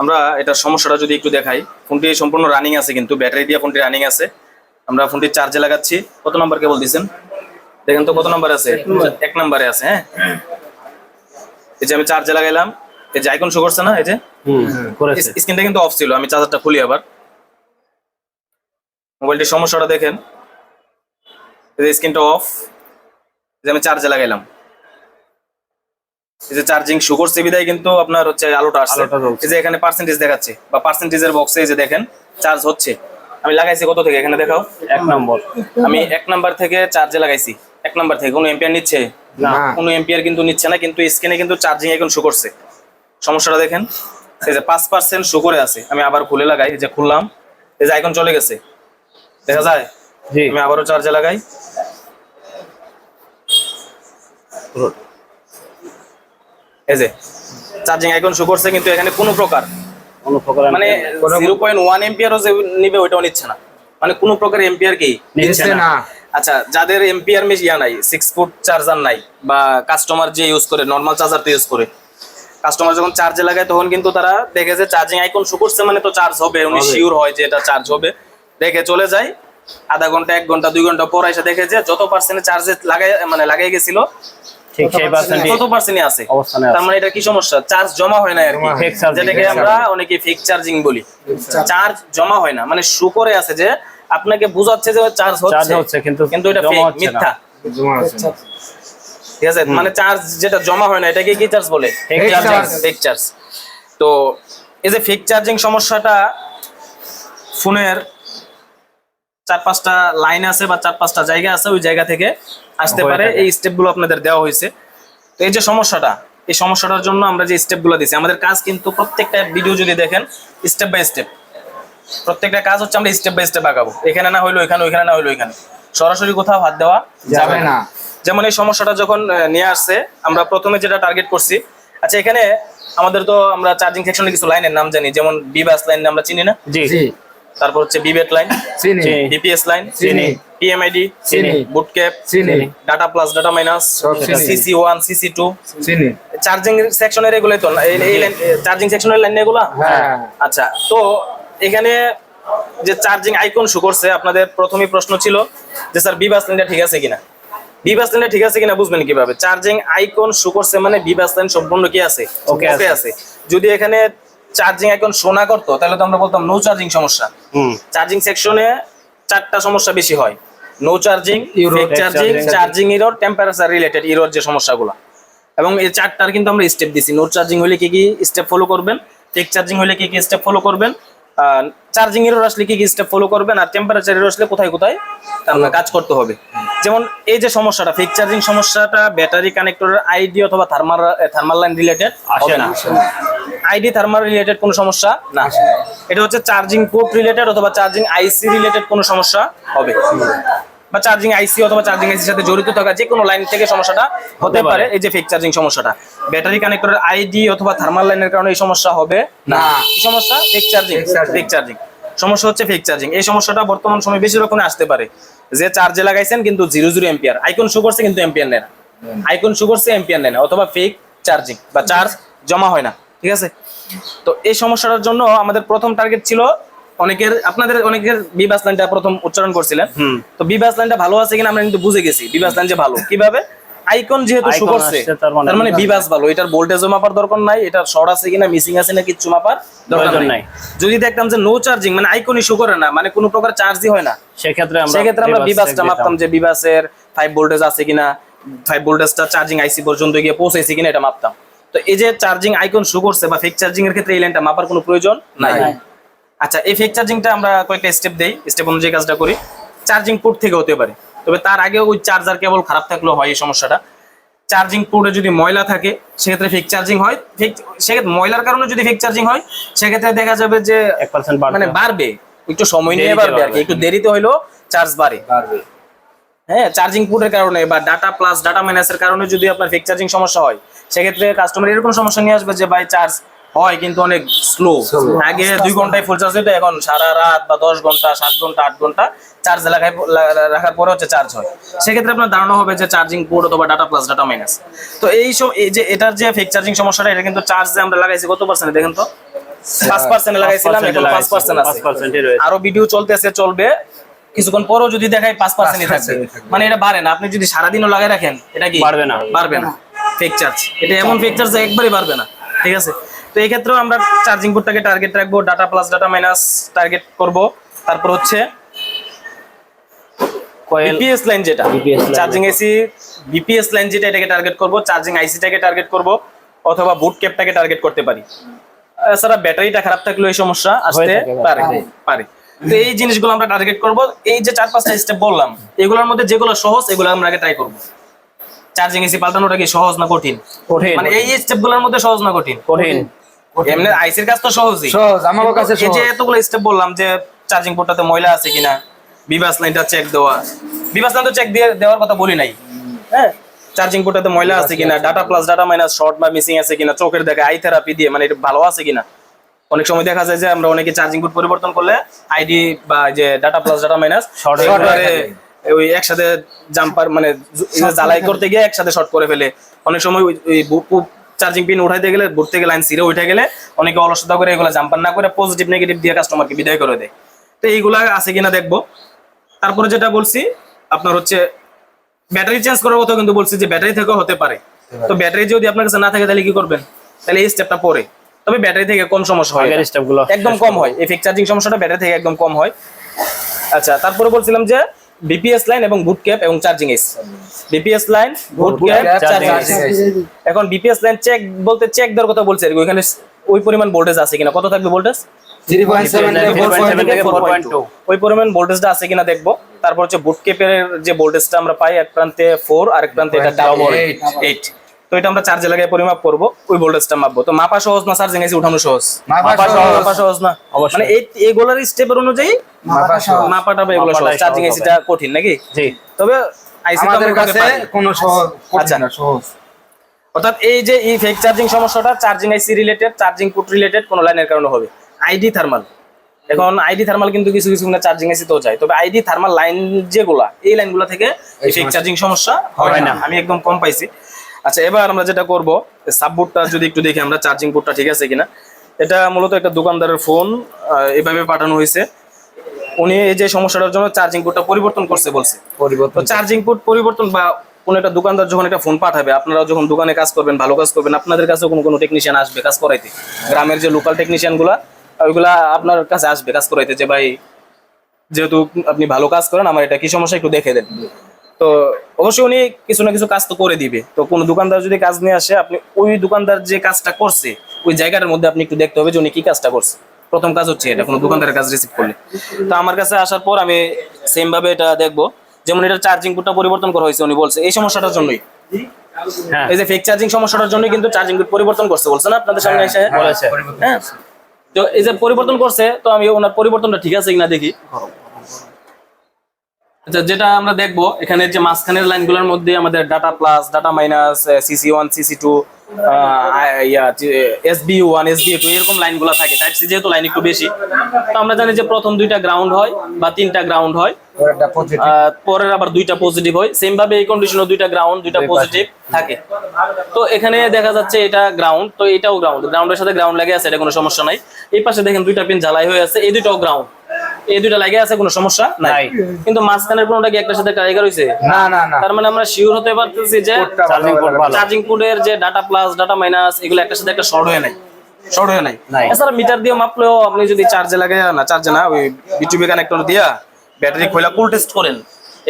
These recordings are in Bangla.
আমরা এটা সমস্যাটা যদি একটু দেখাই, ফোনটি সম্পূর্ণ রানিং আছে, কিন্তু ব্যাটারি দিয়ে ফোনটি রানিং আছে। আমরা ফোনটি চার্জে লাগাচ্ছি। কত নাম্বার কেবল দিয়েছেন দেখেন তো, কত নাম্বার আছে? 1 নম্বরে আছে। হ্যাঁ, এই যে আমি চার্জে লাগাইলাম, এই যে আইকন শো করছে না, এই যে স্ক্রিনটা কিন্তু অফ ছিল। আমি চার্জারটা খুলি আবার, মোবাইলটির সমস্যাটা দেখেন। এই যে স্ক্রিনটা অফ, যে আমি চার্জে লাগাইলাম, এই যে চার্জিং শো করছে বিদায় কিন্তু আপনার হচ্ছে আলোটা আসছে। এই যে এখানে পার্সেন্টেজ দেখাচ্ছে বা পার্সেন্টেজের বক্সে এই যে দেখেন চার্জ হচ্ছে। আমি লাগাইছি কত থেকে, এখানে দেখাও 1 নম্বর। আমি 1 নাম্বার থেকে চার্জে লাগাইছি। 1 নাম্বার থেকে কোনো এম্পিয়ার নিচ্ছে না, কোনো এম্পিয়ার কিন্তু নিচ্ছে না, কিন্তু স্ক্রিনে কিন্তু চার্জিং এখন শো করছে। সমস্যাটা দেখেন, এই যে 5% শো করে আছে। আমি আবার খুলে লাগাই, এই যে খুললাম, এই যে আইকন চলে গেছে, দেখা যায়। জি, আমি আবারও চার্জে লাগাই, এই যে চার্জিং আইকন শো করছে, কিন্তু এখানে কোনো প্রকার মানে 0.1 এম্পিয়ারও যে নিবে ওইটাও নিচ্ছে না, মানে কোনো প্রকার এম্পিয়ার কি নিচ্ছে না। আচ্ছা, যাদের এম্পিয়ার ইয়া নাই, 6 ফুট চার্জার নাই, বা কাস্টমার যে ইউজ করে নরমাল চার্জার তো ইউজ করে, কাস্টমার যখন চার্জে লাগায় তখন কিন্তু তারা দেখে যে চার্জিং আইকন শো করছে মানে তো চার্জ হবে, উনি শিওর হয় যে এটা চার্জ হবে, দেখে চলে যায়। আধা ঘন্টা 1 ঘন্টা 2 ঘন্টা পর এসে দেখে যে যত পার্সেন্ট চার্জে লাগাই গেছিল ঠিক সেই পার্সেন্টই আছে। অবস্থানে তার মানে এটা কি সমস্যা? চার্জ জমা হয় না আর কি, যেটাকে আমরা অনেকে ফেক চার্জিং বলি। চার্জ জমা হয় না মানে শো করে আছে যে আপনাকে বোঝাচ্ছে যে চার্জ হচ্ছে, কিন্তু এটা ফেক, মিথ্যা। ঠিক আছে, মানে চার্জ যেটা জমা হয় না এটাকে কি চার্জ বলে? Fake charge. তো এই যে ফেক চার্জিং সমস্যাটা ফোনের 4-5টা লাইন আছে বা 4-5টা জায়গা আছে, ওই জায়গা থেকে আসতে পারে। এই স্টেপগুলো আপনাদের দেওয়া হয়েছে। তো এই যে সমস্যাটা, এই সমস্যাটার জন্য আমরা যে স্টেপগুলো দিয়েছি, আমাদের কাজ কিন্তু প্রত্যেকটা ভিডিও যদি দেখেন স্টেপ বাই স্টেপ, প্রত্যেকটা কাজ হচ্ছে আমরা স্টেপ বাই স্টেপ আগাবো। এখানে না হইলো এখানে, ওইখানে না হইলো এখানে, সরাসরি কোথাও হাত দেওয়া যাবে না। যেমন এই সমস্যাটা যখন নিয়ে আসছে, আমরা প্রথমে যেটা টার্গেট করছি, আচ্ছা এখানে আমাদের তো আমরা চার্জিং সেকশনে কিছু লাইনের নাম জানি, যেমন বিবাস লাইন আমরা চিনি না? জি। তারপর হচ্ছে বিবেট লাইন চিনি, ডিপিএস লাইন চিনি, পিএমআইডি চিনি, বুট ক্যাপ চিনি, ডাটা প্লাস ডাটা মাইনাস, সিসি1 সিসি2 চিনি। চার্জিং সেকশনের এগুলাই তো এই লাইন, চার্জিং সেকশনের লাইন এগুলা। হ্যাঁ, আচ্ছা। তো এখানে যে চার্জিং আইকন শো করছে, আপনাদের প্রথমেই প্রশ্ন ছিল যে স্যার বিবাস লাইনটা ঠিক আছে কিনা। বিবাস লাইনটা ঠিক আছে কিনা বুঝবেন কিভাবে? চার্জিং আইকন শো করছে মানে বিবাস লাইন সম্পূর্ণ কি আছে, ওকে আছে। যদি এখানে চার্জিং আইকন শো না করতো তাহলে তো আমরা বলতাম নো চার্জিং সমস্যা। চার্জিং সেকশনে 4টা সমস্যা বেশি হয়: no charging, fake charging, charging error, temperature related error, যে সমস্যাগুলো। এবং এই 4টার কিন্তু আমরা স্টেপ দিছি। নো চার্জিং হলে কি কি স্টেপ ফলো করবেন, ফেক চার্জিং হলে কি কি স্টেপ ফলো করবেন, চার্জিং এরর আসলে কি কি স্টেপ ফলো করবেন, আর টেম্পারেচার এরর আসলে কোথায় কোথায় আমরা কাজ করতে হবে। যেমন এই যে সমস্যাটা, ফেক চার্জিং সমস্যাটা ব্যাটারি কানেক্টরের আইডি অথবা থার্মাল লাইন রিলেটেড হবে না। আইডি থার্মাল রিলেটেড কোনো সমস্যা না, এটা হচ্ছে চার্জিং পোর্ট রিলেটেড অথবা চার্জিং আইসি রিলেটেড কোনো সমস্যা হবে, বা চার্জিং আইসি অথবা চার্জিং আইসির সাথে জড়িত থাকা যে কোনো লাইন থেকে সমস্যাটা হতে পারে। এই যে ফেক চার্জিং সমস্যাটা, ব্যাটারি কানেক্টরের আইডি অথবা থার্মাল লাইনের কারণে এই সমস্যা হবে না। কি সমস্যা? Fake charging. ফেক চার্জিং সমস্যা হচ্ছে ফেক চার্জিং। এই সমস্যাটা বর্তমান সময়ে বেশি রকম আসতে পারে, যে চার্জে লাগাইছেন কিন্তু 0 এম্পিয়ার, আইকন শো করছে কিন্তু এম্পিয়ার নেয় না, আইকন শো করছে এম্পিয়ার নেয় না, অথবা ফেক চার্জিং বা চার্জ জমা হয় না। ঠিক আছে, তো এই সমস্যাটার জন্য আমাদের প্রথম টার্গেট ছিল, আপনাদের অনেকের বিবাস লাইনটা প্রথম উচ্চারণ করছিলেন, তো বিবাস লাইনটা ভালো আছে কিনা আমরা কিন্তু বুঝে গেছি। বিবাস লাইন যে ভালো কিভাবে, আইকন যেহেতু শো করছে তার মানে বিবাস ভালো। এটার ভোল্টেজও মাপার দরকার নাই, এটার শর্ট আছে কিনা, মিসিং আছে না কিচ্ছু মাপার দরকার নাই। যদি দেখতাম যে নো চার্জিং মানে আইকনই শো করে না, মানে কোনো প্রকার চার্জই হয় না, সেক্ষেত্রে আমরা বিবাসটা মাপতাম যে বিবাসের 5 ভোল্টেজ আছে কিনা, 5 ভোল্টেজটা চার্জিং আইসি পর্যন্ত গিয়ে পৌঁছাইছে কিনা এটা মাপতাম। তো এই যে চার্জিং আইকন শো করছে বা ফেক চার্জিং এর ক্ষেত্রে এই লাইনটা মাপার কোনো প্রয়োজন নাই। আচ্ছা, এই ফেক চার্জিংটা আমরা কয়েকটা স্টেপ দেই, স্টেপ অনুযায়ী কাজটা করি। চার্জিং পোর্ট থেকে হতে পারে, তবে তার আগে ওই চার্জার কেবল খারাপ থাকলেও হয় এই সমস্যাটা। চার্জিং পোর্টে যদি ময়লা থাকে সেক্ষেত্রে ফেক চার্জিং হয়। সেক্ষেত্রে ময়লার কারণে যদি ফেক চার্জিং হয় সেক্ষেত্রে দেখা যাবে যে 1% মানে বাড়বে, একটু সময় নিয়ে বাড়বে আর কি, একটু দেরিতে হইলেও চার্জ বাড়বে। হ্যাঁ, চার্জিং পোর্টের কারণে বা ডাটা প্লাস ডাটা মাইনাসের কারণে যদি আপনার ফেক চার্জিং সমস্যা হয় সেক্ষেত্রে কাস্টমার এরকম সমস্যা নিয়ে আসবে যে ভাই চার্জ হয় কিন্তু অনেক স্লো, আগে 2 ঘন্টায় ফুল চার্জ হতো, এখন সারা রাত বা 10 ঘন্টা 7 ঘন্টা 8 ঘন্টা চার্জ রাখার পরে হচ্ছে চার্জ হয়। সেক্ষেত্রে আপনার ধারণা হবে যে চার্জিং পোর্ট অথবা ডাটা প্লাস ডাটা মাইনাস। তো এই যে এটার যে ফেক চার্জিং সমস্যাটা, এটা কিন্তু চার্জে আমরা লাগাইছি কত পার্সেন্ট দেখেন তো, 5% লাগাইছিলাম, এখন 5% আছে, 5% রয়েছে। আরো ভিডিও চলতেছে, চলবে, কিছুক্ষণ পরেও যদি দেখাই 5%ই থাকবে, মানে এটা বাড়ে না। আপনি যদি সারাদিনও লাগাই রাখেন এটা কি বাড়বে না, বাড়বে না। ফেক চার্জ, এটা এমন ফেক চার্জ একবারই বাড়বে না, ঠিক আছে। তো এই ক্ষেত্রেও আমরা চার্জিং পোর্টটাকে টার্গেট রাখবো, data plus data minus target করব। তারপর হচ্ছে বিপিএস লাইন, যেটা চার্জিং এসি বিপিএস লাইন, যেটা এটাকে টার্গেট করব, চার্জিং আইসিটাকে টার্গেট করব, অথবা বুট ক্যাপটাকে টার্গেট করতে পারি। এছাড়া ব্যাটারিটা খারাপ থাকলেও এই সমস্যা আসতে পারে পারে। তো এই জিনিসগুলো আমরা টার্গেট করব। এই যে 4-5টা স্টেপ বললাম, এগুলোর মধ্যে যেগুলো সহজ এগুলো আমরা আগে ট্রাই করব। চার্জিং এসি পাল্টানোটা কি সহজ না কঠিন? কঠিন। মানে এই স্টেপগুলোর মধ্যে সহজ না কঠিন? কঠিন। এমনি আইসির কাজ তো সহজই, সহজ আমার কাছে এই যে এতগুলো স্টেপ বললাম, যে চার্জিং পোর্টটাতে ময়লা আছে কিনা, বিভাস লাইনটা চেক দেওয়া, বিভাস লাইন তো চেক দিয়ে দেওয়ার কথা বলি নাই, হ্যাঁ, চার্জিং পোর্টটাতে ময়লা আছে কিনা, data plus data minus short বা মিসিং আছে কিনা, চোখের দেখে আই থেরাপি দিয়ে মানে এটা ভালো আছে কিনা। অনেক সময় দেখা যায় যে আমরা অনেকে চার্জিং পোর্ট পরিবর্তন করলে আইডি বা যে data plus data minus short ওই একসাথে জাম্পার মানে জ্বালাই করতে গিয়ে একসাথে শর্ট করে ফেলে। অনেক সময় ওই চার্জিং পিন উঠাইতে গেলে বুট থেকে লাইন সিরে উঠে গেলে অনেকে অলসতা করে এগুলো জাম্পার না করে পজিটিভ নেগেটিভ দিয়ে কাস্টমারকে বিদায় করে দেয়। তো এইগুলা আছে কিনা দেখবো। তারপরে যেটা বলছি আপনার হচ্ছে ব্যাটারি চেঞ্জ করার কথা, কিন্তু বলছি যে ব্যাটারি থেকেও হতে পারে। তো ব্যাটারি যদি আপনার কাছে না থাকে তাহলে কি করবেন? তাহলে এই স্টেপটা পরে, তবে ব্যাটারি থেকে কম সমস্যা হয়, একদম কম হয়, এই ফেক চার্জিং সমস্যাটা ব্যাটারি থেকে একদম কম হয়। আচ্ছা, তারপরে বলছিলাম যে বিপিএস লাইন এবং বুট ক্যাপ এবং চার্জিং এস, বিপিএস লাইন বুট ক্যাপ চার্জিং এস। এখন বিপিএস লাইন চেক বলতে চেক দেওয়ার কথা বলছে, ওইখানে ওই পরিমাণ ভোল্টেজ আছে কিনা, কত থাকবে ভোল্টেজ? 3.7 থেকে 4.2 ওই পরিমাণ ভোল্টেজটা আছে কিনা দেখবো। তারপর হচ্ছে বুট ক্যাপের যে ভোল্টেজটা আমরা পাই, এক প্রান্তে 4 আর এক প্রান্তে এটা ডাবল 8। তো এটা আমরা চার্জে লাগাই পরিমাপ করব, ওই ভোল্টেজটা মাপবো। তো মাপা সহজ না চার্জিং এসে উঠানো সহজ? মাপা সহজ না, মানে এইগুলোর স্টেপের অনুযায়ী মাপাটা এগুলো সহজ, চার্জিং এসিটা কঠিন নাকি? জি। তবে আইসি আমাদের কাছে কোনো সহজ আচ্ছা না, সহজ। অর্থাৎ এই যে এই ফেক চার্জিং সমস্যাটা চার্জিং আইসি রিলেটেড, চার্জিং পোর্ট রিলেটেড কোন লাইনের কারণে হবে। আইডি থার্মাল, এখন আইডি থার্মাল কিন্তু কিছু কিছু চার্জিং এসি তো যায়, তবে আইডি থার্মাল লাইন যেগুলা, এই লাইনগুলো থেকে এই ফেক চার্জিং সমস্যা হয় না, আমি একদম কম পাইছি। আচ্ছা, এবার আমরা যেটা করব, সাববোর্ডটা যদি একটু দেখি আমরা, চার্জিং পোর্টটা ঠিক আছে কিনা। এটা মূলত একটা দোকানদারের ফোন, এভাবে পাঠানো হয়েছে। উনি এই যে সমস্যাটার জন্য চার্জিং পোর্টটা পরিবর্তন করছে বলছে। তো চার্জিং পোর্ট পরিবর্তন বা কোনো একটা দোকানদার যখন একটা ফোন পাঠাবে, আপনারা যখন দোকানে কাজ করবেন, ভালো কাজ করবেন, আপনাদের কাছে কোনো টেকনিশিয়ান আসবে কাজ করাইতে, গ্রামের যে লোকাল টেকনিশিয়ান গুলা, ওইগুলা আপনার কাছে আসবে কাজ করাইতে, যে ভাই যেহেতু আপনি ভালো কাজ করেন, আমার এটা কি সমস্যা একটু দেখে দেন। তো অবশ্যই উনি কিছু না কিছু কাজ তো করে দিবে। তো কোনো দোকানদার যদি কাজ নিয়ে আসে, আপনি ওই দোকানদার যে কাজটা করছে ওই জায়গাটার মধ্যে আপনি একটু দেখতে হবে যে উনি কি কাজটা করছে। প্রথম কাজ হচ্ছে এটা, কোনো দোকানদারের কাজ রিসিভ করলে। তো আমার কাছে আসার পর আমি সেম ভাবে এটা দেখবো, যেমন এটা চার্জিং পোর্টটা পরিবর্তন করা হয়েছে, উনি বলছে এই সমস্যাটার জন্যই, এই যে ফেক চার্জিং সমস্যাটার জন্যই কিন্তু চার্জিং পোর্ট পরিবর্তন করছে বলছে না আপনাদের সামনে এসে? হ্যাঁ, তো এই যে পরিবর্তন করছে, তো আমি ওনার পরিবর্তনটা ঠিক আছে কিনা দেখি। আচ্ছা, যেটা আমরা দেখবো এখানে যে মাঝখানের লাইনগুলোর মধ্যে আমাদের data plus data minus CC1 CC2 SB1 SB2 এরকম লাইনগুলো থাকে। টাইপ সি যেহেতু লাইন একটু বেশি, তো আমরা জানি যে প্রথম 2টা গ্রাউন্ড হয় বা 3টা গ্রাউন্ড হয়, পরের আবার 2টা পজিটিভ হয়। সেম ভাবে এই কন্ডিশনে 2টা গ্রাউন্ড 2টা পজিটিভ থাকে। তো এখানে দেখা যাচ্ছে এটা গ্রাউন্ড, তো এটাও গ্রাউন্ড, গ্রাউন্ডের সাথে গ্রাউন্ড লেগে আছে, এটা কোনো সমস্যা নাই। এই পাশে দেখেন 2টা পিন ঝালাই হয়ে আছে, এই 2টাও গ্রাউন্ড, এই 2টা লাগে আছে, কোনো সমস্যা নাই। কিন্তু মাঝখানের কোনটা কি একটার সাথে টাইগার হইছে? না না না, তার মানে আমরা শিওর হতে পারতেছি যে চার্জিং পোর্টের যে ডাটা প্লাস ডাটা মাইনাস এগুলো একটার সাথে একটা শর্ট হয়ে নাই, শর্ট হয়ে নাই। এছাড়া মিটার দিয়ে মাপলেও আপনি যদি চার্জে লাগে না, চার্জে না, ওই বিটুবি কানেক্টর দিয়া ব্যাটারি খোলা কুল টেস্ট করেন,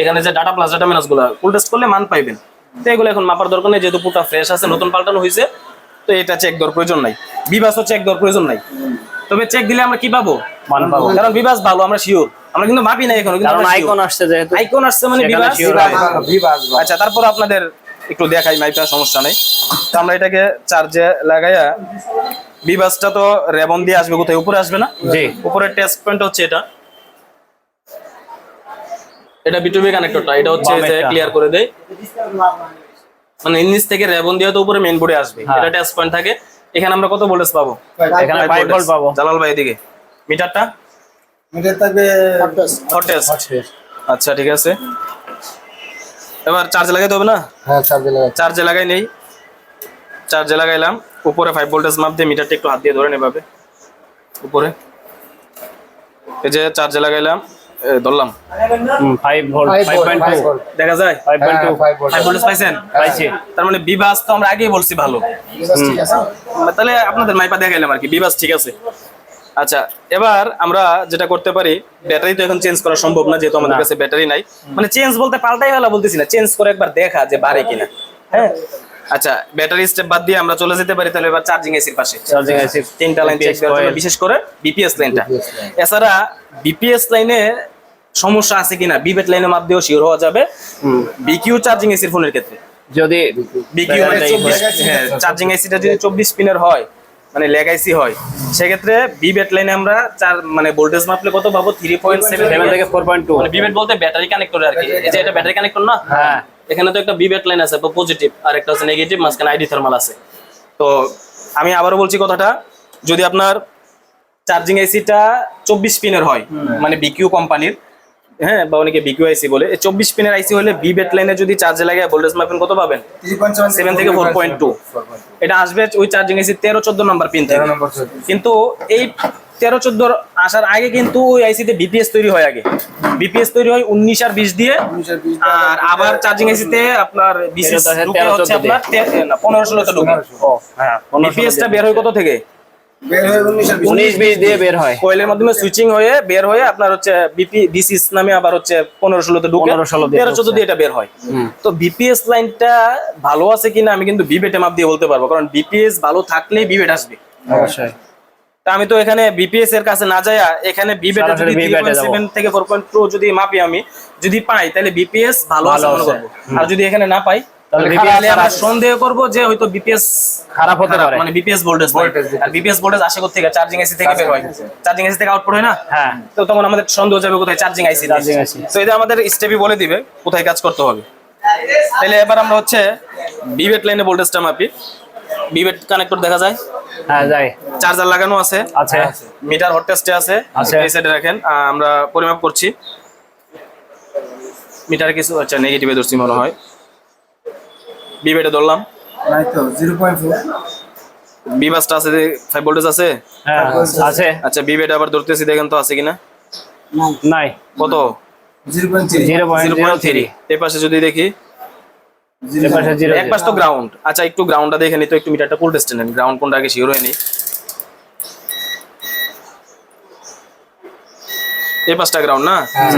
এখানে যে ডাটা প্লাস ডাটা মাইনাস গুলো কুল টেস্ট করলে মান পাইবেন। তো এগুলো এখন মাপার দরকার নেই, যেহেতু পুরোটা ফ্রেশ আছে, নতুন পাল্টানো হয়েছে, তো এটা চেক দেওয়ার প্রয়োজন নাই। বিবাসও চেক দেওয়ার প্রয়োজন নাই, তবে চেক দিলে আমরা কি পাবো? মান পাবো, কারণ বিবাস ভালো, আমরা শিওর। আমরা কিন্তু মাপি নাই এখনো, কিন্তু আইকন আসছে, যেহেতু আইকন আসছে মানে বিবাস। আচ্ছা, তারপর আপনাদের একটু দেখাই, মাইপা সমস্যা নেই। তো আমরা এটাকে চার্জে লাগাইয়া, বিবাসটা তো রেবন দিয়ে আসবে, কোথায় উপরে আসবে না? জি, উপরের টেস্ট পয়েন্ট হচ্ছে এটা, এটা বিটুবি কানেক্টরটা, এটা হচ্ছে যে ক্লিয়ার করে দেয়, মানে নিচ থেকে রেবন দিয়ে তো উপরে মেইন বোর্ডে আসবে, এটা টেস্ট পয়েন্ট থাকে। এখানে আমরা কত ভোল্টেজ পাবো? এখানে 5 ভোল্ট পাবো। জালাল ভাই এদিকে মিটারটা, মিটার থাকবে হট টেস্ট। আচ্ছা, ঠিক আছে, এবার চার্জ লাগাইতে হবে না? হ্যাঁ, চার্জে লাগাই নেই, চার্জে লাগাইলাম, উপরে 5 ভোল্টেজ মাপ দিয়ে মিটারটা একটু হাত দিয়ে ধরেন এভাবে, উপরে এই যে চার্জে লাগাইলাম, ধরলাম 5 ভোল্ট 5.2 দেখা যায় 5.2 হাই ভোল্টেজ পাইছেন? পাইছি। তার মানে বিবাস তো আমরা আগেই বলছি ভালো, ঠিক আছে তাহলে আপনাদের মাইপা দেখাইলাম আর কি, বিবাস ঠিক আছে। আচ্ছা, এবার আমরা যেটা করতে পারি, ব্যাটারি তো এখন চেঞ্জ করা সম্ভব না যেহেতু আমাদের কাছে ব্যাটারি নাই, মানে চেঞ্জ বলতে পাল্টাই ফেলা বলতেছি না, চেঞ্জ করে একবার দেখা যে বাড়ে কিনা। হ্যাঁ, আচ্ছা, ব্যাটারি স্টেপ বাদ দিয়ে আমরা চলে যেতে পারি তাহলে এবার চার্জিং এসির পাশে। চার্জিং আইসি তিনটা লাইন চেক করার জন্য, বিশেষ করে বিপিএস লাইনটা। এছাড়া বিপিএস লাইনে সমস্যা আছে কিনা বিবেট লাইনের মাধ্যমেও শিওর হওয়া যাবে বিকিউ চার্জিং এসির ফোনের ক্ষেত্রে। যদি বিকিউ মানে 24, হ্যাঁ, চার্জিং এসিটা যদি 24 পিনের হয়, মানে লেগ আইসি হয়, সেক্ষেত্রে বিবেট লাইনে আমরা মানে ভোল্টেজ মাপলে কত পাবো? 3.7 7 থেকে 4.2 মানে বিবেট বলতে ব্যাটারি কানেক্টর আর কি। এই যে এটা ব্যাটারি কানেক্টর না, হ্যাঁ, এখানে তো একটা বিবেট লাইন আছে পজিটিভ আর একটা হচ্ছে নেগেটিভ, মাঝখানে আইডি থার্মাল আছে। তো আমি আবারও বলছি কথাটা, যদি আপনার চার্জিং আইসিটা 24 পিনের হয়, মানে বিকিউ কোম্পানির, হ্যাঁ, বা অনেকে বিকিউ আইসি বলে, 24 পিনের আইসি হলে বিবেট লাইনে যদি চার্জে লাগে ভোল্টেজ মাপেন কত পাবেন? 7 থেকে 4.2। এটা আসবে ওই চার্জিং আইসি 13-14 নাম্বার পিন থেকে। কিন্তু এই 13-14 আসার আগে কিন্তু ওই আইসিতে বিপিএস তৈরি হয়, আগে বিপিএস তৈরি হয় 19 আর 20 দিয়ে, আর আবার চার্জিং আইসিতে আপনার বিশেষ ঢুকে হচ্ছে আপনার 15-16 ঢুকে। ও হ্যাঁ, বিপিএসটা বের হয় কত থেকে? বের হয়ে 19-20 দিয়ে বের হয়। কয়েলের মাধ্যমে সুইচিং হয়ে বের হয়ে আপনার হচ্ছে বিসিএস নামে আবার হচ্ছে 15-16 ঢুকে 15-16 দিয়ে 13-14 দিয়ে এটা বের হয়। তো বিপিএস লাইনটা ভালো আছে কিনা আমি কিন্তু বিবেটে মাপ দিয়ে বলতে পারবো, কারণ বিপিএস ভালো থাকলেই বিবেট আসবে অবশ্যই। তা আমি তো এখানে বিপিএস এর কাছে না যায়া এখানে বিবেটে যদি সরাসরি বিবেটে 3.7 থেকে 4.2 যদি মাপি, আমি যদি পাই তাহলে বিপিএস ভালো আছে মনে করবো, আর যদি এখানে না পাই তাহলে তাহলে আমরা সন্দেহ করব যে হয়তো বিপিএস খারাপ হতে পারে। মানে বিপিএস ভোল্টেজ, আর বিপিএস ভোল্টেজ আসে কোথা থেকে? চার্জিং আইসি থেকে বের হয়, চার্জিং আইসি থেকে আউটপুট হয় না? হ্যাঁ, তো তখন আমাদের সন্দেহ যাবে কোথায়? চার্জিং আইসি। Charging IC। তো এটা আমাদের স্টেপই বলে দিবে কোথায় কাজ করতে হবে। তাহলে এবার আমরা হচ্ছে বিবেট লাইনে ভোল্টেজটা মাপি। বিবেট কানেক্টর দেখা যায়, হ্যাঁ যাই, চার্জার লাগানো আছে, আছে, মিটার হট টেস্টে আছে, আছে। এই সাইডে রাখেন, আমরা পরিমাপ করছি। মিটার কিছু আচ্ছা নেগেটিভে ধরছি মনে হয়, বিবেটে ধরলাম, নাই তো 0.4 বিবাসটা আছে, 5 ভোল্টেজ আছে, হ্যাঁ আছে, আচ্ছা বিবেট আবার ধরতেছি, দেখেন তো আছে কিনা। নাই, কত? 0.3 0.03। এই পাশে যদি দেখি, এর পাশে 0 এক পাশ তো গ্রাউন্ড। আচ্ছা একটু গ্রাউন্ডটা দেখে নি তো, একটু মিটারটা ফুল টেস্টে নেন, গ্রাউন্ড কোনটা আগে শিওর হয়নি। এই পাশটা গ্রাউন্ড না,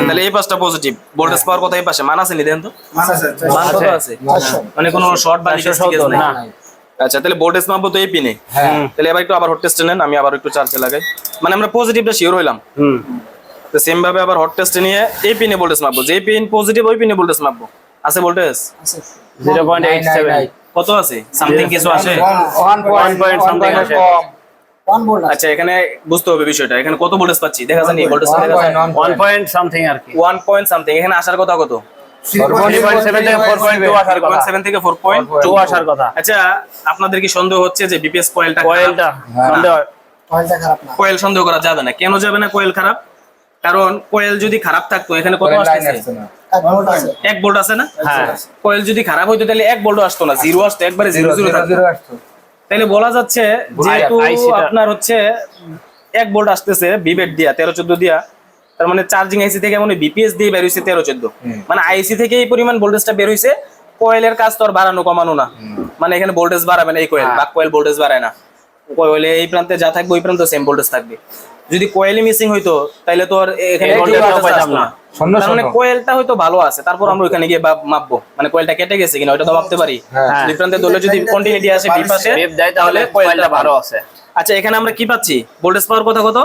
তাহলে এই পাশটা পজিটিভ, ভোল্টেজ পাওয়ার কথা এই পাশে মান আছে নি দেন তো, মাস আছে মান কত আছে? মানে কোনো শর্ট বা লিকেজ ঠিক আছে না। আচ্ছা তাহলে ভোল্টেজ মাপবো তো এই পিনে, তাহলে এবার একটু আবার হট টেস্টে নেন, আমি আবার একটু চার্জে লাগাই, মানে আমরা পজিটিভটা শিওর হইলাম। তো সেম ভাবে আবার হট টেস্টে নিয়ে এই পিনে ভোল্টেজ মাপবো, যে পিন পজিটিভ ওই পিনে ভোল্টেজ মাপবো। আছে ভোল্টেজ 0.87 কত আছে? সামথিং কিছু আসে। 1 পয়েন্ট সামথিং আছে। 1 ভোল্ট আছে। আচ্ছা এখানে বুঝতে হবে বিষয়টা, এখানে কত ভোল্টেজ পাচ্ছি দেখা যায় নি? ভোল্টেজ দেখা যায় 1 পয়েন্ট সামথিং আর কি, 1 পয়েন্ট সামথিং। এখানে আসার কথা কত? 3.7 থেকে 4.2 আসার কথা, 7 থেকে 4.2 আসার কথা। আচ্ছা আপনাদের কি সন্দেহ হচ্ছে যে বিপিএস কয়েলটা কয়েলটা সন্দেহ, কয়েলটা খারাপ না। কয়েল সন্দেহ করা যাবে না। কেন যাবে না কয়েল খারাপ? কারণ কয়েল যদি খারাপ থাকতো এখানে কত আসতেছে? 1 ভোল্ট আছে। 1 ভোল্ট আছে না? হ্যাঁ, কয়েল যদি খারাপ হইতো তাহলে 1 ভোল্ট আসতো না, জিরো আসতো, একবারে 0 থাকতো। তাইলে বলা যাচ্ছে যেহেতু আইসিটা আপনার হচ্ছে 1 ভোল্ট আসতেছে বিবেট দিয়া 13-14 দিয়া, তার মানে চার্জিং আইসি থেকে এমন বিপিএস দিয়ে বের হইছে 13-14, মানে আইসি থেকে এই পরিমাণ ভোল্টেজটা বের হইছে। কয়েলের কাজ তো আর বাড়ানো কমানো না, মানে এখানে ভোল্টেজ বাড়াবে না এই কয়েল, বা কয়েল ভোল্টেজ বাড়ায় না। কয়েলে এই প্রান্তে যা থাকবে ওই প্রান্তে সেম ভোল্টেজ থাকবে। যদি কয়েলই মিসিং হইতো তাহলে তো আর এখানে ভোল্টেজটাও পাইতাম না। তার মানে কয়েলটা হয়তো ভালো আছে, তারপর আমরা ওখানে গিয়ে মাপবো মানে কয়েলটা কেটে গেছে কিনা ওইটা তো মাপতে পারি। দুই প্রান্তে ধরলে যদি কন্টিনিউটি আসে বি পাশে বেব দেয় তাহলে কয়েলটা ভালো আছে। আচ্ছা এখানে আমরা কি পাচ্ছি? ভোল্টেজ পাওয়ার কথা কত?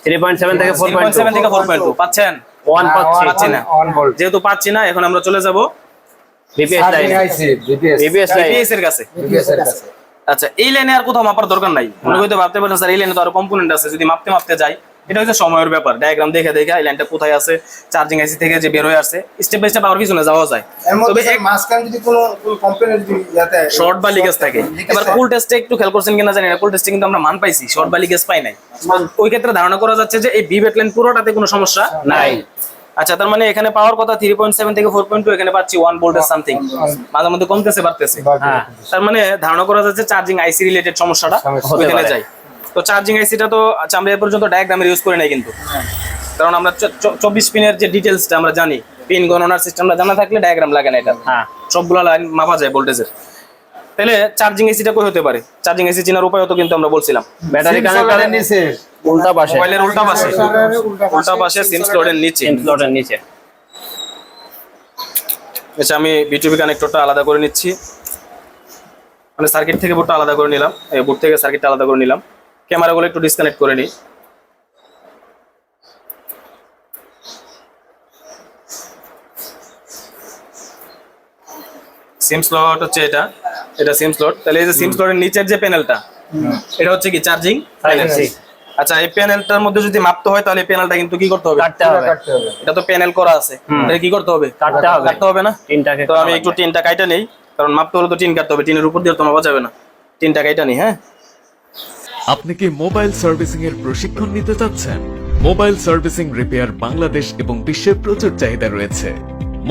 3.7 থেকে 3.7 থেকে 4.2 পাচ্ছেন? 1 পাচ্ছি না। 1 ভোল্ট। যেহেতু পাচ্ছি না, এখন আমরা চলে যাব BPS line, BPS line, BPS এর কাছে। আচ্ছা এই লাইনে আর কোথাও মাপার দরকার নাই। মনে হয়তো ভাবতে পারেন স্যার এই লাইনে তো আরো কম্পোনেন্ট আছে, যদি মাপতে যাই এটা হচ্ছে সময়ের ব্যাপার। ডায়াগ্রাম দেখে এই লাইনটা কোথায় আছে, চার্জিং আইসি থেকে যে বের হয়ে আসছে, স্টেপ বাই স্টেপ আবার পিছনে যাওয়া যায়। তবে এক মাসখান যদি কোনো কম্পোনেন্ট যদি ইয়াতে শর্ট বা লিকেজ থাকে, এবার কুল টেস্টে একটু খেয়াল করছেন কিনা জানি না, কুল টেস্টে কিন্তু আমরা মান পাইছি, শর্ট বা লিকেজ পাই নাই। ওই ক্ষেত্রে ধারণা করা যাচ্ছে যে এই বিবেট লাইন পুরোটাতে কোনো সমস্যা নাই। আচ্ছা তার মানে এখানে পাওয়ার কথা 3.7 থেকে 4.2, এখানে পাচ্ছি 1 ভোল্টেজ সামথিং, মাঝে মধ্যে কমতেছে বাড়তেছে। হ্যাঁ, তার মানে ধারণা করা যাচ্ছে চার্জিং আইসি রিলেটেড সমস্যাটা ওইখানে যায়। তো চার্জিং আইসিটা তো আচ্ছা আমরা এ পর্যন্ত ডায়াগ্রামের ইউজ করে নাই কিন্তু, কারণ আমরা 24 পিনের যে ডিটেলসটা আমরা জানি, পিন গণনার সিস্টেমটা জানা থাকলে ডায়াগ্রাম লাগে না এটা, হ্যাঁ সবগুলো লাইন মাপা যায় ভোল্টেজের। তাহলে চার্জিং এসিটা কই হতে পারে? চার্জিং এসি চেনার উপায় তো কিন্তু আমরা বলছিলাম ব্যাটারি কানেক্টরের নিচে উল্টা পাশে, মোবাইলের উল্টা পাশে, উল্টা পাশে সিম স্লটের নিচে। সিম স্লটের নিচে। আচ্ছা আমি বিটিভি কানেক্টরটা আলাদা করে নিচ্ছি, মানে সার্কিট থেকে বোর্ডটা আলাদা করে নিলাম, এই বোর্ড থেকে সার্কিটটা আলাদা করে নিলাম। ক্যামেরাগুলো একটু ডিসকানেক্ট করে নিই। সিম স্লট হচ্ছে এটা, এটা সিম স্লট। তাহলে এই যে সিম স্লটের নিচের যে প্যানেলটা, এটা হচ্ছে কি চার্জিং প্যানেল। আচ্ছা এই প্যানেলটার মধ্যে যদি মাপতে হয় তাহলে প্যানেলটা কিন্তু কি করতে হবে? কাটতে হবে। এটা তো প্যানেল করা আছে, এটা কি করতে হবে? কাটতে হবে না? টিনটাকে তো আমি একটু টিনটা কাইটা নেই, কারণ মাপতে হলে তো টিন কাটতে হবে, টিনের উপর দিয়ে তো মাপা যাবে না। টিনটা কাইটা নেই। হ্যাঁ, আপনি কি মোবাইল সার্ভিসিং এর প্রশিক্ষণ নিতে চাচ্ছেন? মোবাইল সার্ভিসিং রিপেয়ার বাংলাদেশ এবং বিশ্বে প্রচুর চাহিদা রয়েছে।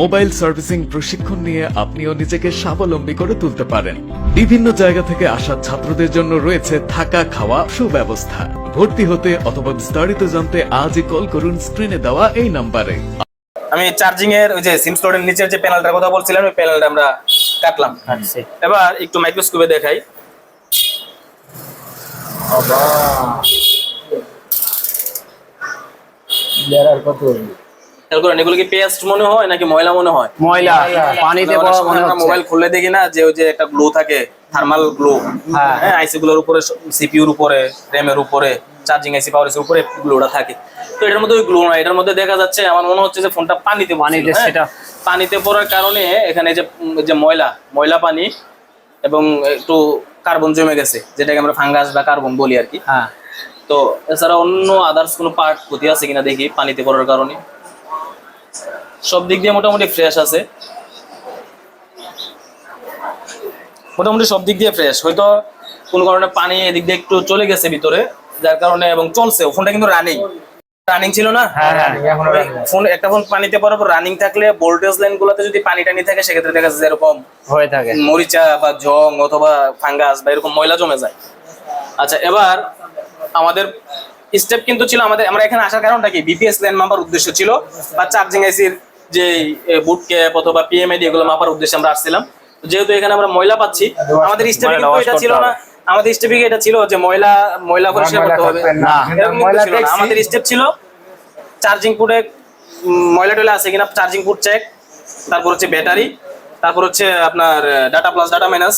মোবাইল সার্ভিসিং প্রশিক্ষণ নিয়ে আপনিও নিজেকে স্বাবলম্বী করে তুলতে পারেন। বিভিন্ন জায়গা থেকে আসা ছাত্রদের জন্য রয়েছে থাকা খাওয়া সুব্যবস্থা। ভর্তি হতে অথবা বিস্তারিত জানতে আজই কল করুন স্ক্রিনে দেওয়া এই নাম্বারে। আমি চার্জিং এর ওই যে সিম স্লটের নিচের যে প্যানেলটার কথা বলছিলাম, ওই প্যানেলটা আমরা কাটলাম। কাটছে। এবার একটু মাইক্রোস্কোপে দেখাই। খেয়াল করেন, এগুলো কি পেস্ট মনে হয় নাকি ময়লা মনে হয়? ময়লা, পানিতে পড়া মনে হচ্ছে। মোবাইল খুললে দেখি না যে ওই যে একটা গ্লো থাকে, থার্মাল গ্লো, হ্যাঁ আইসি গুলোর উপরে, সিপিইউর উপরে, র্যামের উপরে, চার্জিং আইসি পাওয়ার আইসির উপরে গ্লোটা থাকে। তো এটার মধ্যে ওই গ্লো না, এটার মধ্যে দেখা যাচ্ছে আমার মনে হচ্ছে যে ফোনটা পানিতে সেটা পানিতে পড়ার কারণে এখানে যে ময়লা পানি এবং একটু কার্বন জমে গেছে, যেটাকে আমরা ফাঙ্গাস বা কার্বন বলি আর কি। হ্যাঁ। তো এছাড়া অন্য আদার্স কোনো পার্ট ক্ষতি আছে কিনা দেখি পানিতে পড়ার কারণে। সব দিক দিয়ে মোটামুটি ফ্রেশ আছে, মোটামুটি সব দিক দিয়ে ফ্রেশ। হয়তো কোনো কারণে পানি এদিক দিয়ে একটু চলে গেছে ভিতরে, যার কারণে, এবং চলছে ফোনটা কিন্তু রানিং ছিল না। ফোন একটা ফোন পানিতে পড়ার পর রানিং থাকলে ভোল্টেজ লাইন গুলোতে যদি পানি টানি থাকে, সেক্ষেত্রে দেখা যাচ্ছে এরকম হয়ে থাকে মরিচা বা জং অথবা ফাঙ্গাস বা এরকম ময়লা জমে যায়। আচ্ছা এবার আমাদের স্টেপ কিন্তু ছিল, আমরা এখানে আসার কারণটা কি? বিপিএস লাইন মাপার উদ্দেশ্য ছিল, বা চার্জিং আইসির যে বুট ক্যাপ অথবা পিএমআইডি এগুলো মাপার উদ্দেশ্যে আমরা আসছিলাম। যেহেতু এখানে আমরা ময়লা পাচ্ছি, আমাদের স্টেপে কিন্তু এটা ছিল না, আমাদের স্টেপে এটা ছিল যে ময়লা পরিষ্কার করতে হবে না, এরকম কিন্তু ছিল না। আমাদের স্টেপ ছিল চার্জিং পোর্টে ময়লা টয়লা আছে কিনা, চার্জিং পোর্ট চেক, তারপর হচ্ছে ব্যাটারি, তারপর হচ্ছে আপনার data plus data minus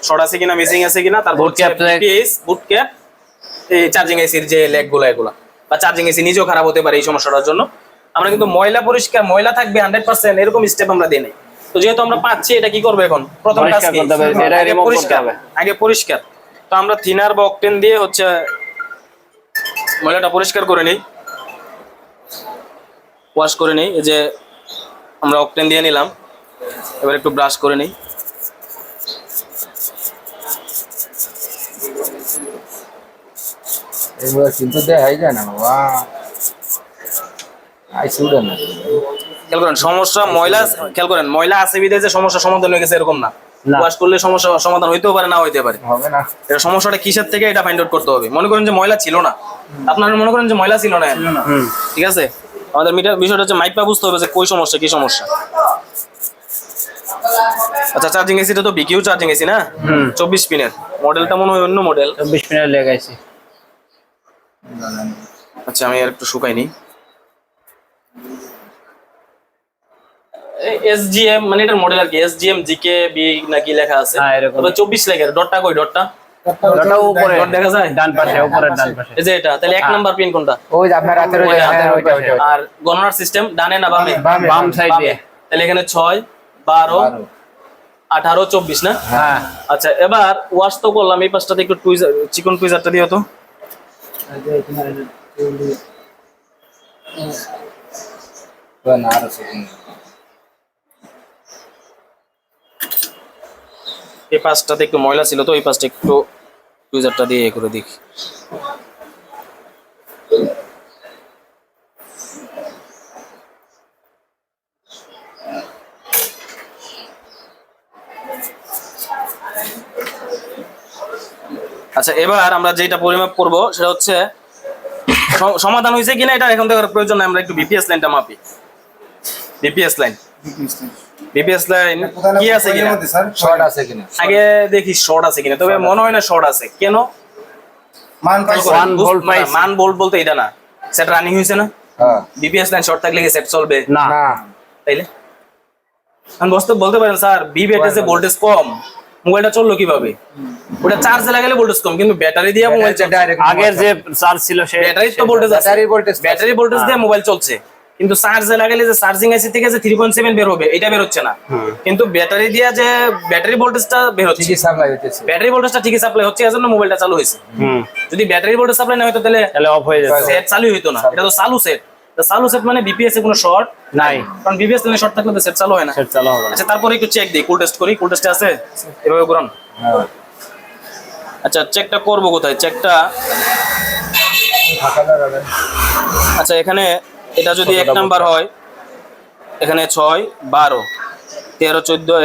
short আছে কিনা, মিসিং আছে কিনা, তারপর বুট ক্যাপ, এই চার্জিং এসির যে লেগগুলো এগুলো, বা চার্জিং এসি নিজেও খারাপ হতে পারে এই সমস্যাটার জন্য। আমরা কিন্তু ময়লা থাকবে 100% এরকম স্টেপ আমরা দিই নাই। তো যেহেতু আমরা পাচ্ছি, এটা কি করবো এখন? প্রথম কাজ কি? আগে পরিষ্কার। তো আমরা থিনার বা অকটেন দিয়ে হচ্ছে ময়লাটা পরিষ্কার করে নিই, ওয়াশ করে নিই। এই যে আমরা অকটেন দিয়ে নিলাম, এবার একটু ব্রাশ করে নিই। এগুলো কিন্তু দেখাই যায় না বাবা, আইসি উড়ে না। খেয়াল করেন সমস্যা ময়লা, খেয়াল করেন ময়লা আছে বিধায় যে সমস্যা সমাধান হয়ে গেছে এরকম না। ওয়াশ করলে সমস্যা সমাধান হইতেও পারে, না হইতে পারে। হবে না, এটা সমস্যাটা কিসের থেকে এটা ফাইন্ড আউট করতে হবে। মনে করেন যে ময়লা ছিল না, আপনারা মনে করেন যে ময়লা ছিল না, ঠিক আছে, আমাদের বিষয়টা হচ্ছে মাইপা বুঝতে হবে যে কই সমস্যা, কি সমস্যা। আচ্ছা চার্জিং এসিটা তো বিকিউ চার্জিং এসি না, 24 পিনের, মডেলটা মনে হয় অন্য মডেল, 24 পিনের লাগাইছি। আচ্ছা আমি আর একটু শুকাইনি। এসজিএম মানে এটার মডেল আর কি, এসজিএম জিকে বি নাকি লেখা আছে, তবে 24 লেখার ডটটা কই? ডটটা উপরে ডট দেখা যায় ডান পাশে, উপরের ডান পাশে। এই যে এটা, তাহলে 1 নাম্বার পিন কোনটা? ওই যে আপনার হাতের ওই ওইটা। আর গণনার সিস্টেম ডানে না বামে? বাম সাইড দিয়ে। তাহলে এখানে 6 12 18 24 না? হ্যাঁ। আচ্ছা এবার ওয়াশ তো করলাম, এই পাশটাতে একটু টুইজার, চিকন টুইজারটা দিও তো। না আর সেকেন্ড এই পাশটাতে একটু ময়লা ছিল, তো এই পাশটা একটু টুইজারটা দিয়ে এ করে দেখি। আচ্ছা এবার আমরা যেটা পরিমাপ করব সেটা হচ্ছে সমাধান হয়েছে কিনা এটা এখন দেখার প্রয়োজন নাই, আমরা একটু বিপিএস লাইনটা মাপি। বিপিএস লাইন কি আছে কিনা স্যার শর্ট আছে কিনা আগে দেখি শর্ট আছে কিনা, তবে মনে হয় না শর্ট আছে। কেন? মান পাইছে One volt পাইছি। মান বোল্ট বলতে এটা না, সেট রানিং হয়েছে না। হ্যাঁ বিপিএস লাইন শর্ট থাকলে কি সেট চলবে? না না তাইলে আমি বস্তু বলতে পারেন স্যার বি ব্যাটারিতে ভোল্টেজ কম, মোবাইলটা চললো কিভাবে? ওটা চার্জে লাগালে ভোল্টেজ কম, কিন্তু ব্যাটারি দিয়ে মোবাইল চলছে। ডাইরেক্ট আগের যে চার্জ ছিল সে ব্যাটারি তো ভোল্টেজ আছে, ব্যাটারি ভোল্টেজ ব্যাটারি ভোল্টেজ দিয়ে মোবাইল চলছে, কিন্তু চার্জে লাগালে যে চার্জিং আইসি থেকে যে 3.7 বের হবে এটা বের হচ্ছে না, কিন্তু ব্যাটারি দিয়ে যে ব্যাটারি ভোল্টেজটা বের হচ্ছে, ঠিকই সাপ্লাই হইতেছে ব্যাটারি ভোল্টেজটা ঠিকই সাপ্লাই হচ্ছে, এজন্য মোবাইলটা চালু হয়েছে। যদি ব্যাটারি ভোল্টেজ সাপ্লাই না হতো তাহলে তাহলে অফ হয়ে যেত। সেট চালু হইতো না। এটা তো চালু সেট, চালু সেট মানে বিপিএস এ কোনো শর্ট নাই, কারণ বিপিএস লাইনে শর্ট থাকলে তো সেট চালু হয় না। সেট চালু হবে না। আচ্ছা তারপরে একটু চেক দিই, কুল টেস্ট করি। কুল টেস্টে আছে এভাবে করান। হ্যাঁ আচ্ছা চেকটা করব কোথায়? চেকটা ফাঁকা লাগাবেন আচ্ছা এখানে এটা যদি 1 নাম্বার হয়, এখানে 6 12 13 14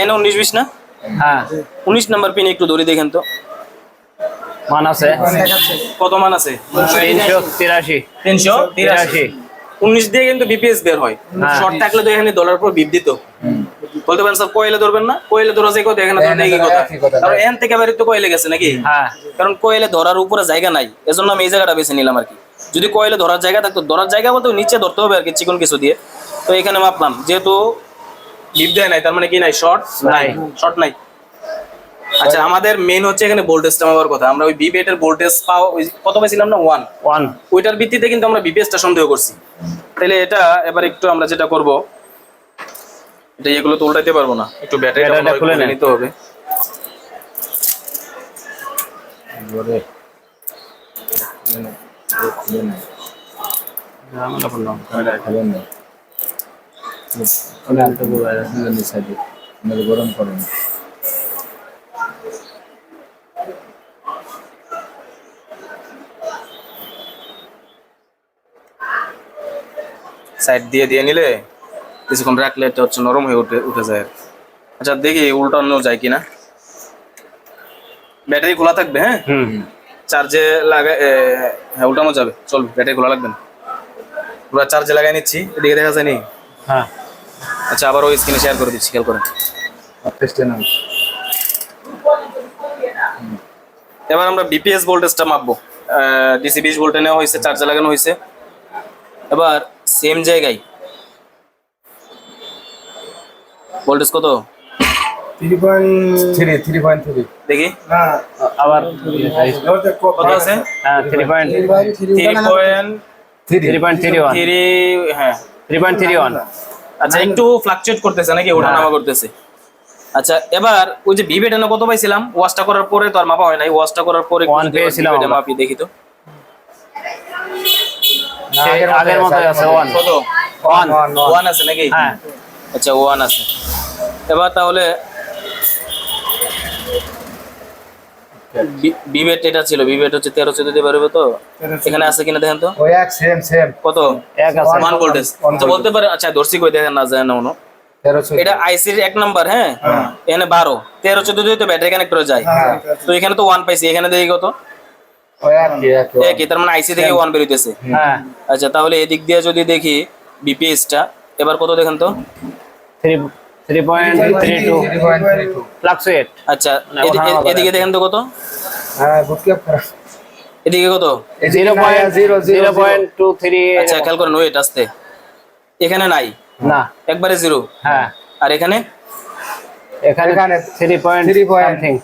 এনে 19 20 না, হ্যাঁ 19 নাম্বার পিন একটু ধরে দেখেন তো মান আছে কত মান আছে। 383 383 19 দিয়ে কিন্তু বিপিএস বের হয়। হ্যাঁ। শর্ট থাকলে তো এখানে ডলার পর বিপ দিত। বলতে পারেন স্যার কোয়েলে ধরবেন না, কোয়েলে ধরা যায় কত? এখানে ধরতে কি কথা? একই কথা। কারণ এন থেকে বাইরে তো কোয়েলে গেছে নাকি? হ্যাঁ কারণ কোয়েলে ধরার উপরে জায়গা নাই, এজন্য আমি এই জায়গাটা বেছে নিলাম আর কি। যদি কোয়েলে ধরার জায়গা থাকতো, ধরার জায়গা বলতে ওই নিচে ধরতে হবে আর কি, চিকন কিছু দিয়ে। তো এখানে মাপলাম, যেহেতু লিপ দেয় নাই তার মানে কি নাই, শর্ট নাই, শর্ট নাই। আচ্ছা আমাদের মেইন হচ্ছে এখানে ভোল্টেজটা মাপার কথা। আমরা ওই বিপিএট এর ভোল্টেজ কত পাইছিলাম না 1, 1 ওইটার ভিত্তিতে কিন্তু আমরা বিপিএসটা সন্দেহ করছি। তাহলে এটা এবার একটু আমরা যেটা করব, এটা এগুলো তো উল্টাইতে পারবো না, একটু ব্যাটারিটা ব্যাটারিটা খুলে খুলে নেন। নিতে হবে। ধরে খুলেন খুলেন না সাইডে গরম করেন সাইড দিয়ে দিয়ে নিলে কিছুক্ষণ রাখলে এটা হচ্ছে নরম হয়ে উঠে যায় আর কি। আচ্ছা দেখি উল্টানো যায় কিনা। ব্যাটারি খোলা থাকবে, হ্যাঁ চার্জে লাগাই, হ্যাঁ উল্টানো যাবে, চলবে, ব্যাটারি খোলা লাগবে না। পুরো চার্জে লাগাই নিচ্ছি, এদিকে দেখা যায়নি। হ্যাঁ আচ্ছা আবার ওই স্ক্রিনে শেয়ার করে দিচ্ছি, খেয়াল করেন। টেস্টে নাম এবার আমরা বিপিএস ভোল্টেজটা মাপবো। ডিসি 20 ভোল্টে নেওয়া হয়েছে, চার্জে লাগানো হয়েছে। এবার সেম জায়গায় ভোল্টেজ কত 3.3 দেখি, না আবার ধরতে কত আছে? হ্যাঁ 3.31 হ্যাঁ 3.31 আচ্ছা একটু ফ্লাকচুয়েট করতেছে নাকি, ওঠানামা করতেছে। আচ্ছা এবার ওই যে বিবেট এনে কত পাইছিলাম, ওয়াশটা করার পরে তো আর মাপা হয় নাই, ওয়াশটা করার পরে One পেয়েছিলাম আমরা। মাপি দেখি তো সেই আগের মতই আছে 1 কত 1 1 আছে নাকি? হ্যাঁ আচ্ছা 1 আছে। এবার তাহলে বিবেট এটা ছিল, বিবেট হচ্ছে 13 14 দিতে পারবে তো, এখানে আছে কিনা দেখেন তো ওই এক সেম সেম কত এক আছে 1 ভোল্টেজ। আচ্ছা বলতে পারে, আচ্ছা ধরছি কই দেখেন না যায় না কোনো। 13 এটা আইসির 1 নাম্বার, হ্যাঁ এখানে 12 13 14 দিয়ে তো ব্যাটারি কানেক্টরে যায়, তো এখানে তো 1 পাইছি, এখানে দেখি কত ওই এক তার মানে আইসি থেকে 1 বের হইতেছে। হ্যাঁ আচ্ছা তাহলে এদিক দিয়ে যদি দেখি বিপিএসটা এবার কত দেখেন তো। 3.32 ফ্লাকচুয়েট। আচ্ছা এদিকে দেখেন তো কত, হ্যাঁ বুটক্যাপ করা এদিকে কত। 0.23 আচ্ছা খেয়াল করেন, ওয়েট আসতে এখানে নাই, না একবারে 0। হ্যাঁ আর এখানে এখানে 3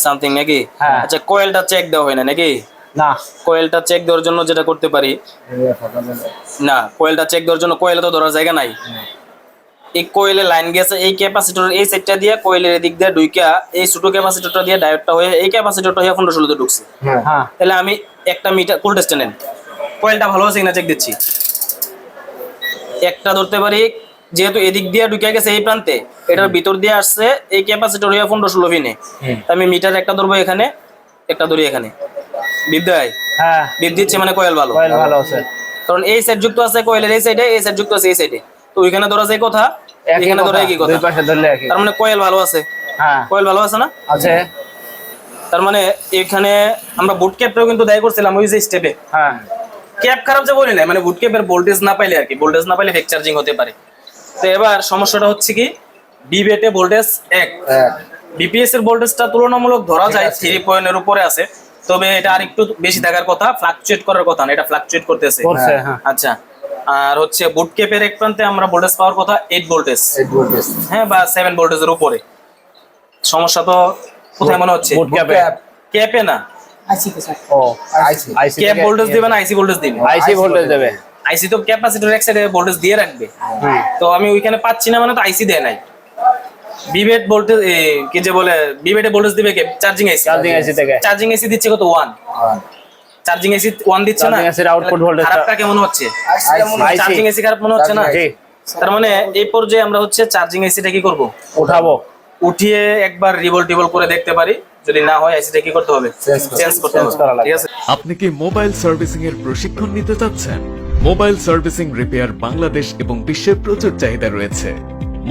সামথিং নাকি? হ্যাঁ। আচ্ছা কোয়েলটা চেক দেওয়া হয় না নাকি? না কোয়েলটা চেক দেওয়ার জন্য যেটা করতে পারি, না কোয়েলটা চেক দেওয়ার জন্য কোয়েলে তো ধরার জায়গা নাই। এই কোয়েলে লাইন গেছে এই ক্যাপাসিটর এই সেটটা দিয়ে, কোয়েলের এদিক দিয়ে ঢুইকা এই ছোট ক্যাপাসিটরটা দিয়ে ডায়োডটা হয়ে এই ক্যাপাসিটরটা হয়ে 15 16 তে ঢুকছে। হ্যাঁ তাহলে আমি একটা মিটার কুল টেস্টে নেন, কোয়েলটা ভালো আছে কিনা চেক দিচ্ছি। একটা ধরতে পারি, যেহেতু এদিক দিয়ে ঢুকে গেছে এই প্রান্তে, এটার ভিতর দিয়ে আসছে এই ক্যাপাসিটর হয়ে 15 16 পিনে, আমি মিটার একটা ধরবো এখানে, একটা ধরি এখানে, বিদ্যায় হ্যাঁ বিপ দিচ্ছে মানে কোয়েল ভালো, কয়েল ভালো আছে। কারণ এই সেট যুক্ত আছে কোয়েলের এই সাইডে, এই সেট যুক্ত আছে এই সাইডে, তো ওইখানে ধরা যায় কথা, একই এখানে ধরা কথা, একই কথা, দুই পাশে ধরলে একই। তার মানে কোয়েল ভালো আছে, হ্যাঁ কোয়েল ভালো আছে না? আছে তার মানে এখানে আমরা বুট ক্যাপটাও কিন্তু দায়ী করছিলাম ওই যে স্টেপে। হ্যাঁ ক্যাপ খারাপ যে বলি না, মানে বুট ক্যাপের ভোল্টেজ না পাইলে আর কি, ভোল্টেজ না পাইলে ফেক চার্জিং হতে পারে। তো এবার সমস্যাটা হচ্ছে কি, বিবেটে ভোল্টেজ 1, বিপিএস এর ভোল্টেজটা তুলনামূলক ধরা যায় 3 এর উপরে আছে, তবে এটা আর একটু বেশি থাকার কথা, ফ্লাকচুয়েট করার কথা না, এটা ফ্লাকচুয়েট করতেছে। করছে হ্যাঁ। আচ্ছা, আর হচ্ছে বুট ক্যাপের এক প্রান্তে আমরা ভোল্টেজ পাওয়ার কথা 8 ভোল্টেজ, 8 ভোল্টেজ হ্যাঁ, বা 7 ভোল্টেজের উপরে। সমস্যা তো কোথায় মনে হচ্ছে? বুট ক্যাপে ক্যাপে না, ও আইসি আইসি ক্যাপ ভোল্টেজ দিবে না আইসি ভোল্টেজ দিবে? আইসি ভোল্টেজ দেবে। আইসি তো ক্যাপাসিটর এক সাইডে ভোল্টেজ দিয়ে রাখবে, তো আমি ওইখানে পাচ্ছি না, মানে তো আইসি দেয় নাই। বিবেট ভোল্টেজ কি যে বলে, বিবেটে ভোল্টেজ দিবে কে? চার্জিং আইসি। চার্জিং আইসি থেকে চার্জিং আইসি দিচ্ছে কত? 1। চার্জিং আইসি 1 দিচ্ছে না, চার্জিং আইসির আউটপুট ভোল্টেজ খারাপটা কেমন হচ্ছে? আইসি চার্জিং আইসি খারাপ মনে হচ্ছে না? জি তার মানে এই পর্যায়ে আমরা হচ্ছে চার্জিং আইসিটা কি করব? উঠাবো। উঠিয়ে একবার রিভোল্ট করে দেখতে পারি, যদি না হয় আইসিটা কি করতে হবে? চেঞ্জ করতে হবে, করা লাগবে। ঠিক আছে। আপনি কি মোবাইল সার্ভিসিং এর প্রশিক্ষণ নিতে চাচ্ছেন? মোবাইল সার্ভিসিং রিপেয়ার বাংলাদেশ এবং বিশ্বে প্রচুর চাহিদা রয়েছে।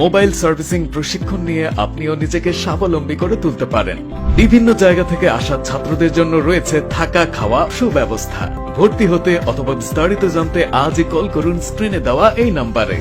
মোবাইল সার্ভিসিং প্রশিক্ষণ নিয়ে আপনিও নিজেকে স্বাবলম্বী করে তুলতে পারেন। বিভিন্ন জায়গা থেকে আসা ছাত্রদের জন্য রয়েছে থাকা খাওয়া সুব্যবস্থা। ভর্তি হতে অথবা বিস্তারিত জানতে আজই কল করুন স্ক্রিনে দেওয়া এই নাম্বারে।